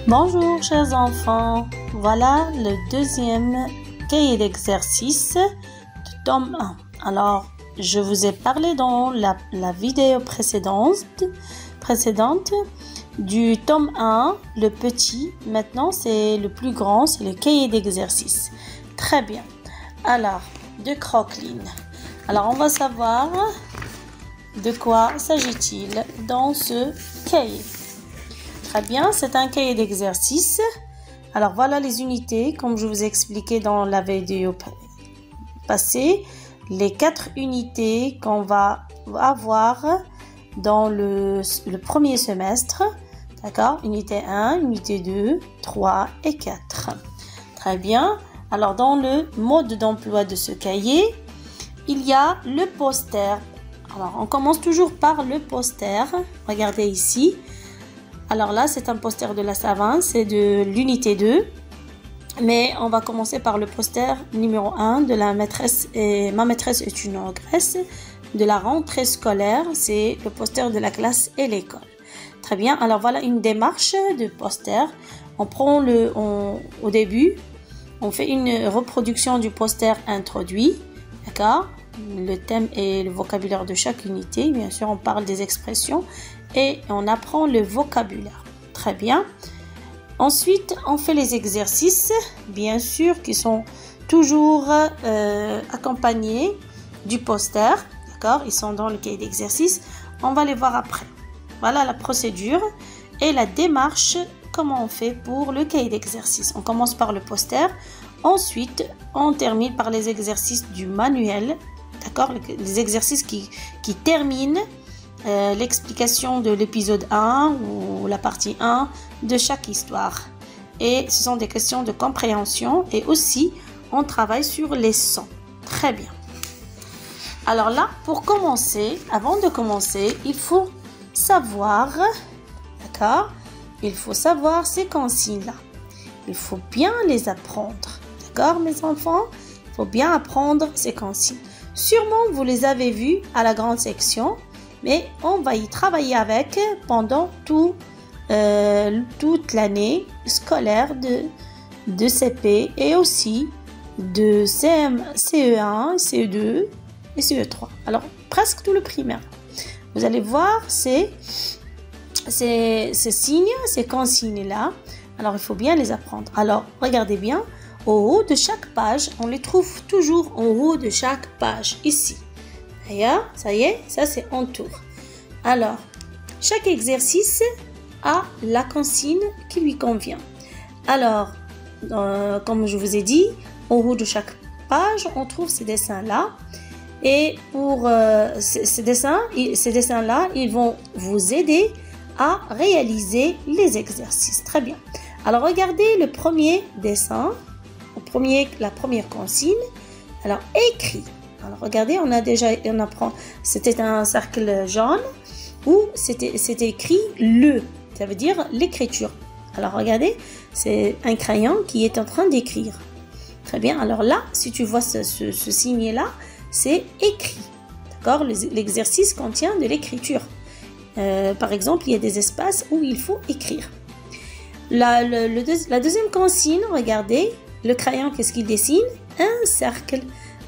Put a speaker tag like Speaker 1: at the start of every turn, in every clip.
Speaker 1: Bonjour chers enfants, voilà le deuxième cahier d'exercice du tome 1. Alors, je vous ai parlé dans la vidéo précédente du tome 1, le petit. Maintenant, c'est le plus grand, c'est le cahier d'exercice. Très bien. Alors, de Crocklin. Alors, on va savoir de quoi s'agit-il dans ce cahier. Très bien, c'est un cahier d'exercice. Alors voilà les unités, comme je vous ai expliqué dans la vidéo passée, les 4 unités qu'on va avoir dans le premier semestre. D'accord? Unité 1, unité 2, 3 et 4. Très bien. Alors dans le mode d'emploi de ce cahier, il y a le poster. Alors on commence toujours par le poster. Regardez ici. Alors là, c'est un poster de la savane, c'est de l'unité 2. Mais on va commencer par le poster numéro 1 de la maîtresse et ma maîtresse est une ogresse de la rentrée scolaire. C'est le poster de la classe et l'école. Très bien, alors voilà une démarche de poster. On prend au début, on fait une reproduction du poster introduit. D'accord? Le thème et le vocabulaire de chaque unité. Bien sûr, on parle des expressions et on apprend le vocabulaire. Très bien. Ensuite, on fait les exercices, bien sûr, qui sont toujours accompagnés du poster. D'accord? Ils sont dans le cahier d'exercice. On va les voir après. Voilà la procédure et la démarche, comment on fait pour le cahier d'exercice. On commence par le poster. Ensuite, on termine par les exercices du manuel. D'accord? Les exercices qui terminent l'explication de l'épisode 1 ou la partie 1 de chaque histoire. Et ce sont des questions de compréhension et aussi on travaille sur les sons. Très bien. Alors là, pour commencer, avant de commencer, il faut savoir, d'accord? Il faut savoir ces consignes-là. Il faut bien les apprendre. D'accord, mes enfants? Il faut bien apprendre ces consignes. Sûrement, vous les avez vues à la grande section, mais on va y travailler avec pendant toute l'année scolaire de CP et aussi de CE1, CE2 et CE3. Alors, presque tout le primaire. Vous allez voir ces signes, ces consignes-là. Alors, il faut bien les apprendre. Alors, regardez bien. Au haut de chaque page, on les trouve toujours en haut de chaque page, ici. D'ailleurs, ça y est, ça c'est en tour. Alors, chaque exercice a la consigne qui lui convient. Alors, comme je vous ai dit, au haut de chaque page, on trouve ces dessins-là. Et pour ces dessins-là, ils vont vous aider à réaliser les exercices. Très bien. Alors, regardez le premier dessin. La première consigne. Alors, écrit. Alors, regardez, on apprend. C'était un cercle jaune où c'était écrit le. Ça veut dire l'écriture. Alors, regardez, c'est un crayon qui est en train d'écrire. Très bien. Alors là, si tu vois ce signe-là, c'est écrit. D'accord? L'exercice contient de l'écriture. Par exemple, il y a des espaces où il faut écrire. La deuxième consigne, regardez. Le crayon, qu'est-ce qu'il dessine? Un cercle.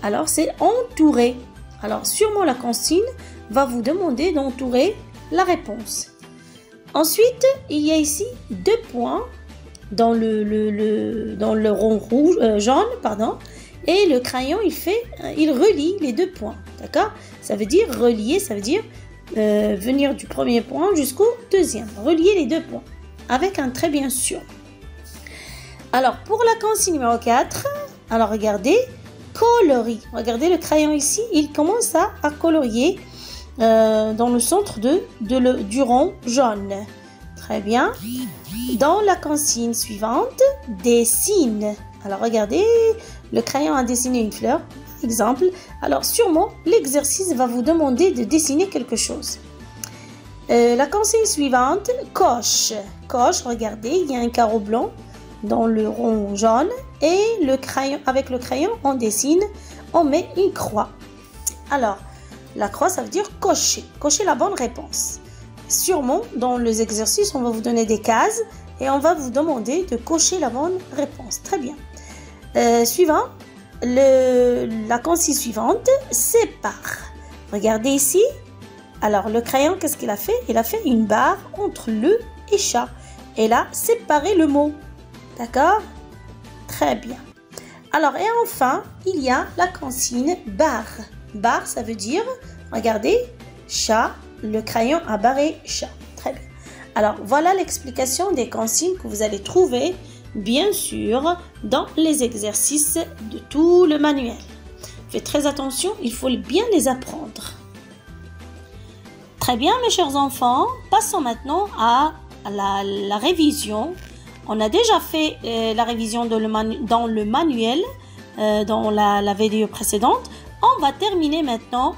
Speaker 1: Alors, c'est entouré. Alors, sûrement, la consigne va vous demander d'entourer la réponse. Ensuite, il y a ici 2 points dans le rond rouge, jaune, pardon. Et le crayon, il relie les 2 points. D'accord? Ça veut dire relier, ça veut dire venir du premier point jusqu'au deuxième. Relier les 2 points avec un trait, bien sûr. Alors, pour la consigne numéro 4, alors regardez, coloris. Regardez le crayon ici, il commence à colorier dans le centre du rond jaune. Très bien. Dans la consigne suivante, dessine. Alors, regardez, le crayon a dessiné une fleur, par exemple. Alors, sûrement, l'exercice va vous demander de dessiner quelque chose. La consigne suivante, coche. Coche, regardez, il y a un carreau blanc dans le rond jaune et le crayon, avec le crayon, on dessine, on met une croix. Alors, la croix, ça veut dire cocher, cocher la bonne réponse. Sûrement, dans les exercices, on va vous donner des cases et on va vous demander de cocher la bonne réponse. Très bien. Suivant, la consigne suivante, sépare. Regardez ici. Alors, le crayon, qu'est-ce qu'il a fait? Il a fait une barre entre le et chat. Et là, séparer le mot. D'accord? Très bien. Alors, et enfin, il y a la consigne barre. Barre, ça veut dire, regardez, chat, le crayon a barré chat. Très bien. Alors, voilà l'explication des consignes que vous allez trouver, bien sûr, dans les exercices de tout le manuel. Faites très attention, il faut bien les apprendre. Très bien, mes chers enfants, passons maintenant à la révision. On a déjà fait la révision dans le manuel, dans la vidéo précédente. On va terminer maintenant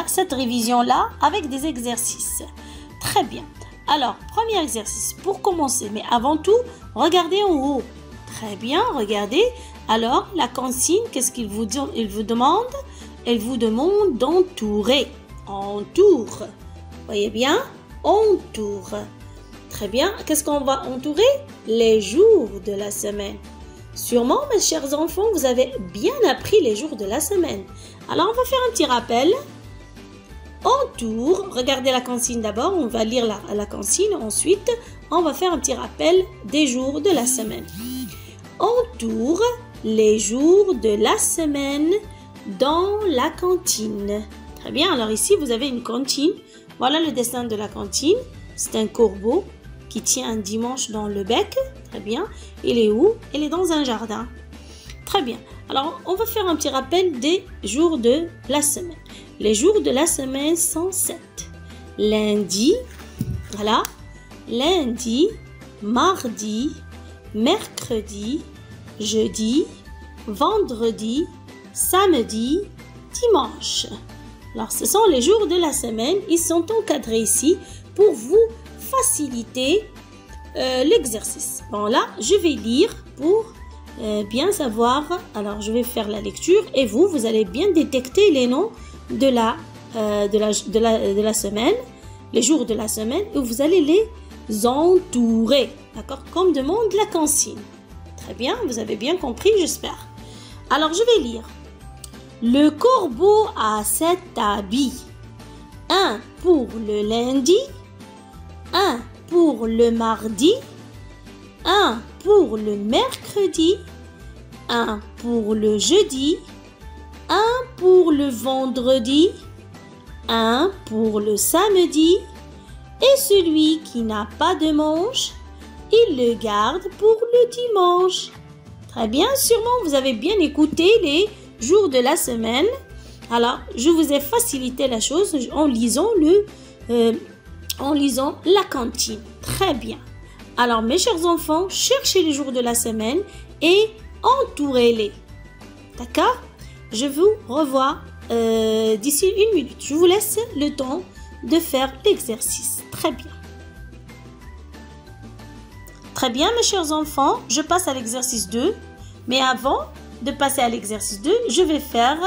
Speaker 1: cette révision-là avec des exercices. Très bien. Alors, premier exercice pour commencer. Mais avant tout, regardez en haut. Très bien, regardez. Alors, la consigne, qu'est-ce qu'il vous demande? Elle vous demande d'entourer. Entoure. Voyez bien? Entoure. Très bien. Qu'est-ce qu'on va entourer? Les jours de la semaine. Sûrement, mes chers enfants, vous avez bien appris les jours de la semaine. Alors, on va faire un petit rappel. Entoure. Regardez la consigne d'abord. On va lire la consigne. Ensuite, on va faire un petit rappel des jours de la semaine. Entoure les jours de la semaine dans la cantine. Très bien. Alors ici, vous avez une cantine. Voilà le dessin de la cantine. C'est un corbeau qui tient un dimanche dans le bec. Très bien. Il est où? Il est dans un jardin. Très bien. Alors, on va faire un petit rappel des jours de la semaine. Les jours de la semaine sont 7. Lundi, voilà. Lundi, mardi, mercredi, jeudi, vendredi, samedi, dimanche. Alors, ce sont les jours de la semaine. Ils sont encadrés ici pour vous faciliter l'exercice. Bon, là, je vais lire pour bien savoir. Alors, je vais faire la lecture et vous allez bien détecter les noms de la semaine, les jours de la semaine, et vous allez les entourer. D'accord? Comme demande la consigne. Très bien, vous avez bien compris, j'espère. Alors, je vais lire. Le corbeau a 7 habits. Un pour le lundi, un pour le mardi, un pour le mercredi, un pour le jeudi, un pour le vendredi, un pour le samedi, et celui qui n'a pas de manche, il le garde pour le dimanche. Très bien, sûrement vous avez bien écouté les jours de la semaine. Alors, je vous ai facilité la chose en lisant la cantine. Très bien. Alors, mes chers enfants, cherchez les jours de la semaine et entourez-les. D'accord? Je vous revois d'ici 1 minute. Je vous laisse le temps de faire l'exercice. Très bien. Très bien, mes chers enfants, je passe à l'exercice 2. Mais avant de passer à l'exercice 2, je vais faire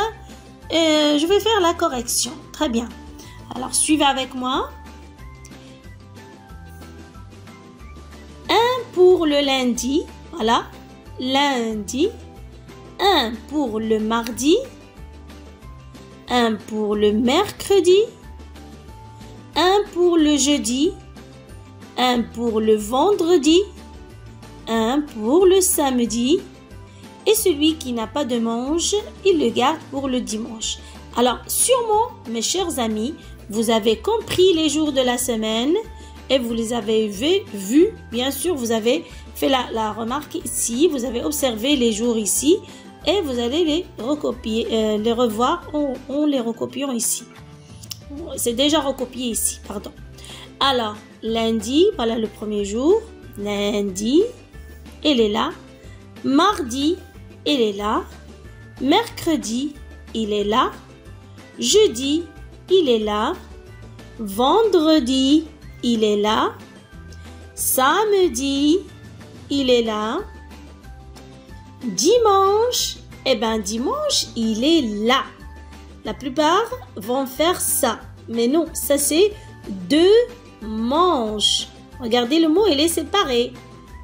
Speaker 1: la correction. Très bien. Alors, suivez avec moi. Un pour le lundi. Voilà. Lundi. Un pour le mardi. Un pour le mercredi. Un pour le jeudi. Un pour le vendredi. Un pour le samedi. Et celui qui n'a pas de manche, il le garde pour le dimanche. Alors, sûrement, mes chers amis, vous avez compris les jours de la semaine et vous les avez vus. Bien sûr, vous avez fait la remarque ici, vous avez observé les jours ici et vous allez les recopier, les revoir en les recopiant ici. C'est déjà recopié ici, pardon. Alors, lundi, voilà le premier jour. Lundi, il est là. Mardi, il est là. Mercredi, il est là. Jeudi, il est là. Vendredi, il est là. Samedi, il est là. Dimanche, eh bien dimanche, il est là. La plupart vont faire ça. Mais non, ça c'est deux manches. Regardez, le mot, il est séparé.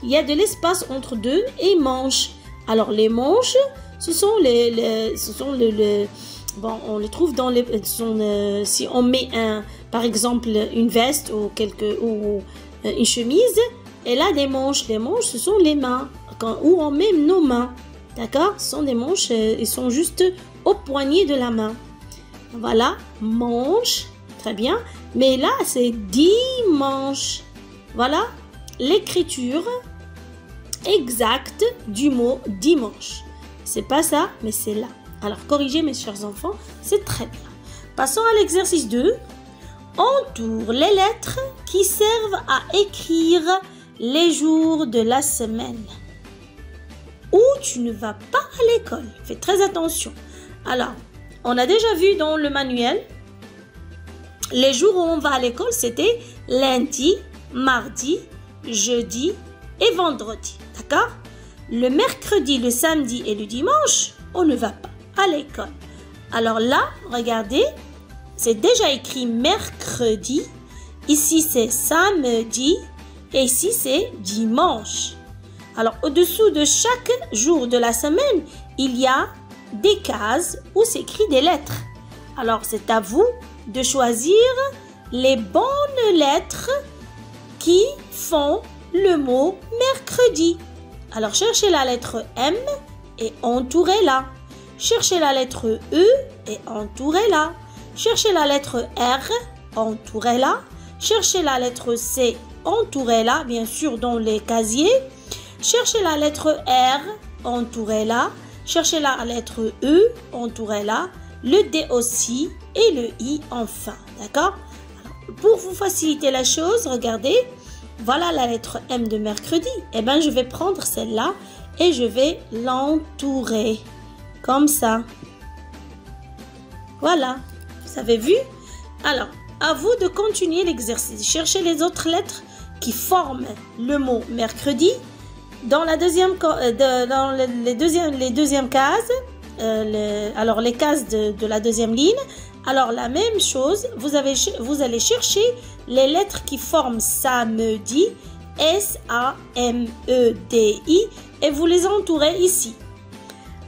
Speaker 1: Il y a de l'espace entre deux et manches. Alors, les manches, ce sont bon, on le trouve dans les... si on met, par exemple, une veste ou une chemise, elle a des manches. Les manches, ce sont les mains, où on met nos mains. D'accord? Ce sont des manches, ils sont juste au poignet de la main. Voilà, manche, très bien. Mais là, c'est dimanche. Voilà l'écriture exacte du mot dimanche. C'est pas ça, mais c'est là. Alors, corrigez mes chers enfants, c'est très bien. Passons à l'exercice 2. Entoure les lettres qui servent à écrire les jours de la semaine où tu ne vas pas à l'école. Fais très attention. Alors, on a déjà vu dans le manuel, les jours où on va à l'école, c'était lundi, mardi, jeudi et vendredi. D'accord? Le mercredi, le samedi et le dimanche, on ne va pas à l'école. Alors là, regardez, c'est déjà écrit mercredi. Ici, c'est samedi. Et ici, c'est dimanche. Alors, au-dessous de chaque jour de la semaine, il y a des cases où s'écrit des lettres. Alors, c'est à vous de choisir les bonnes lettres qui font le mot mercredi. Alors, cherchez la lettre M et entourez-la. Cherchez la lettre E et entourez-la. Cherchez la lettre R, entourez-la. Cherchez la lettre C, entourez-la, bien sûr, dans les casiers. Cherchez la lettre R, entourez-la. Cherchez la lettre E, entourez-la. Le D aussi et le I enfin. D'accord? Pour vous faciliter la chose, regardez. Voilà la lettre M de mercredi. Eh bien, je vais prendre celle-là et je vais l'entourer. Comme ça. Voilà. Vous avez vu? Alors, à vous de continuer l'exercice. Cherchez les autres lettres qui forment le mot mercredi. Dans la deuxième, dans les deuxièmes cases, alors les cases de la deuxième ligne, alors la même chose, vous allez chercher les lettres qui forment samedi, S-A-M-E-D-I, et vous les entourez ici.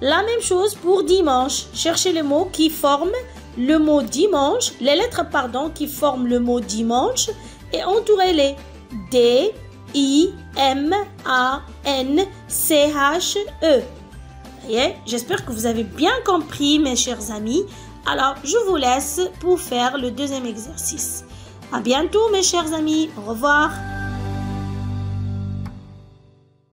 Speaker 1: La même chose pour dimanche. Cherchez les mots qui forment le mot dimanche, les lettres, pardon, qui forment le mot dimanche, et entourez-les. D-I-M-A-N-C-H-E. Voyez, j'espère que vous avez bien compris, mes chers amis. Alors, je vous laisse pour faire le deuxième exercice. À bientôt, mes chers amis. Au revoir.